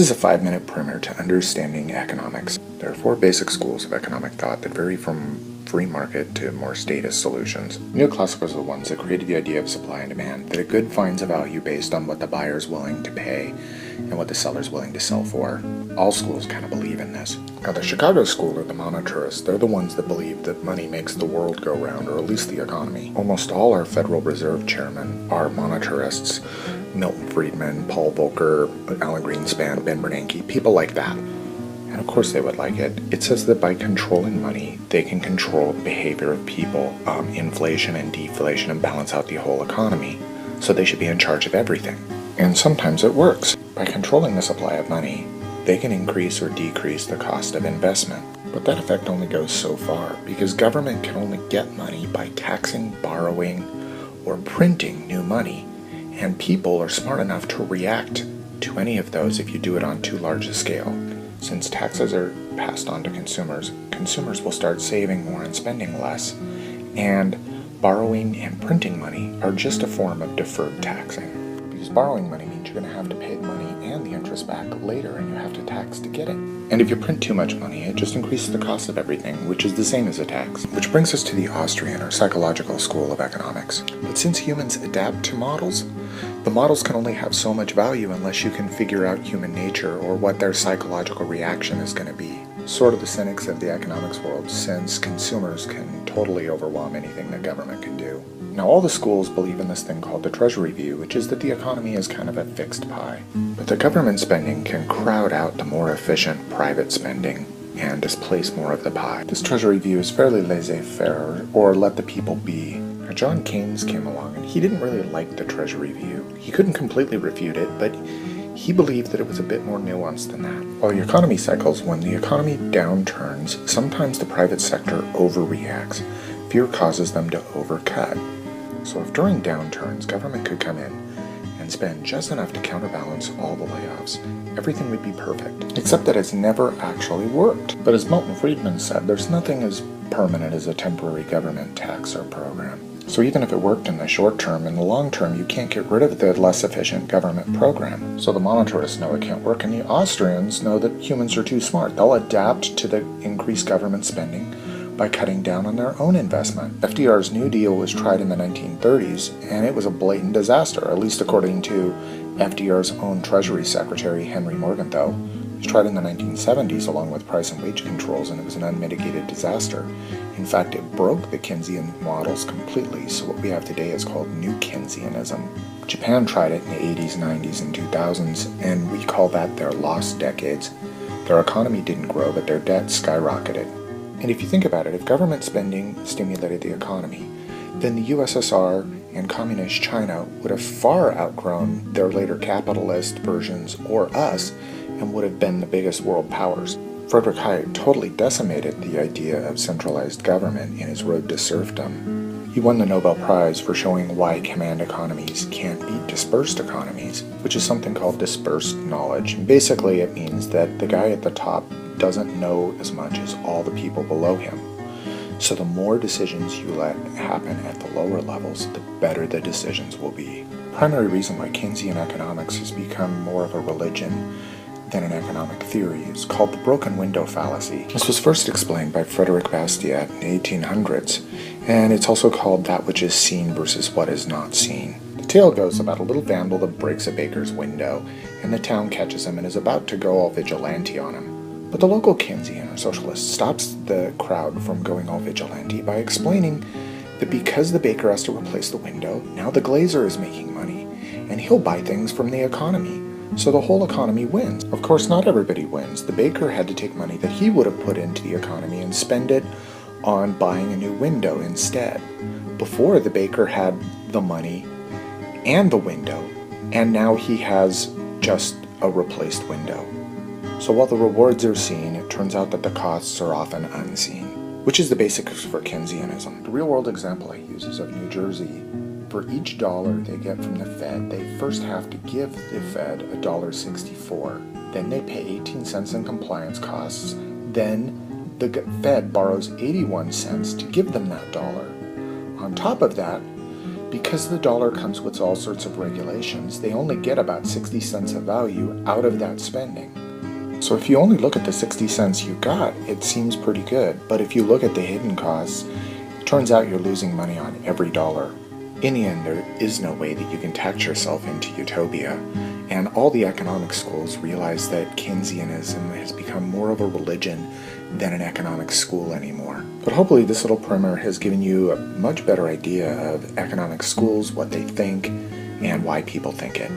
is a 5-minute primer to understanding economics. There are 4 basic schools of economic thought that vary from free market to more statist solutions. Neoclassicals are the ones that created the idea of supply and demand, that a good finds a value based on what the buyer is willing to pay and what the seller is willing to sell for. All schools kind of believe in this. Now the Chicago school are the monetarists. They're the ones that believe that money makes the world go round, or at least the economy. Almost all our Federal Reserve chairmen are monetarists. Milton Friedman, Paul Volcker, Alan Greenspan, Ben Bernanke, people like that. And of course they would like it. It says that by controlling money, they can control the behavior of people, inflation and deflation, and balance out the whole economy. So they should be in charge of everything. And sometimes it works. By controlling the supply of money, they can increase or decrease the cost of investment. But that effect only goes so far, because government can only get money by taxing, borrowing, or printing new money. And people are smart enough to react to any of those if you do it on too large a scale. Since taxes are passed on to consumers, consumers will start saving more and spending less. And borrowing and printing money are just a form of deferred taxing. Because borrowing money means you're going to have to pay the money and the interest back later, and you have to tax to get it. And if you print too much money, it just increases the cost of everything, which is the same as a tax. Which brings us to the Austrian, or psychological school of economics. But since humans adapt to models, the models can only have so much value unless you can figure out human nature or what their psychological reaction is going to be. Sort of the cynics of the economics world, since consumers can totally overwhelm anything that government can do. Now all the schools believe in this thing called the Treasury view, which is that the economy is kind of a fixed pie. But the government spending can crowd out the more efficient private spending and displace more of the pie. This Treasury view is fairly laissez-faire, or let the people be. Now John Keynes came along and he didn't really like the Treasury view. He couldn't completely refute it, but he believed that it was a bit more nuanced than that. While the economy cycles, when the economy downturns, sometimes the private sector overreacts. Fear causes them to overcut. So if during downturns, government could come in and spend just enough to counterbalance all the layoffs, everything would be perfect. Except that it's never actually worked. But as Milton Friedman said, there's nothing as permanent as a temporary government tax or program. So even if it worked in the short term, in the long term, you can't get rid of the less efficient government program. So the monetarists know it can't work, and the Austrians know that humans are too smart. They'll adapt to the increased government spending by cutting down on their own investment. FDR's New Deal was tried in the 1930s, and it was a blatant disaster, at least according to FDR's own Treasury Secretary, Henry Morgenthau. It was tried in the 1970s along with price and wage controls, and it was an unmitigated disaster. In fact, it broke the Keynesian models completely, so what we have today is called New Keynesianism. Japan tried it in the 80s, 90s, and 2000s, and we call that their lost decades. Their economy didn't grow, but their debt skyrocketed. And if you think about it, if government spending stimulated the economy, then the USSR and Communist China would have far outgrown their later capitalist versions or us, and would have been the biggest world powers. Friedrich Hayek totally decimated the idea of centralized government in his Road to Serfdom. He won the Nobel Prize for showing why command economies can't beat dispersed economies, which is something called dispersed knowledge. And basically it means that the guy at the top doesn't know as much as all the people below him. So the more decisions you let happen at the lower levels, the better the decisions will be. The primary reason why Keynesian economics has become more of a religion than an economic theory is called the broken window fallacy. This was first explained by Frederick Bastiat in the 1800s, and it's also called that which is seen versus what is not seen. The tale goes about a little vandal that breaks a baker's window, and the town catches him and is about to go all vigilante on him. But the local Keynesian or socialist stops the crowd from going all vigilante by explaining that because the baker has to replace the window, now the glazier is making money, and he'll buy things from the economy. So the whole economy wins. Of course, not everybody wins. The baker had to take money that he would have put into the economy and spend it on buying a new window instead. Before, the baker had the money and the window, and now he has just a replaced window. So while the rewards are seen, it turns out that the costs are often unseen, which is the basics for Keynesianism. The real-world example I use is of New Jersey. For each dollar they get from the Fed, they first have to give the Fed $1.64. Then they pay 18 cents in compliance costs. Then the Fed borrows 81 cents to give them that dollar. On top of that, Because the dollar comes with all sorts of regulations, they only get about 60 cents of value out of that spending. So if you only look at the 60 cents you got, it seems pretty good. But if you look at the hidden costs, it turns out you're losing money on every dollar. In the end, there is no way that you can tax yourself into utopia. And all the economic schools realize that Keynesianism has become more of a religion than an economic school anymore. But hopefully this little primer has given you a much better idea of economic schools, what they think, and why people think it.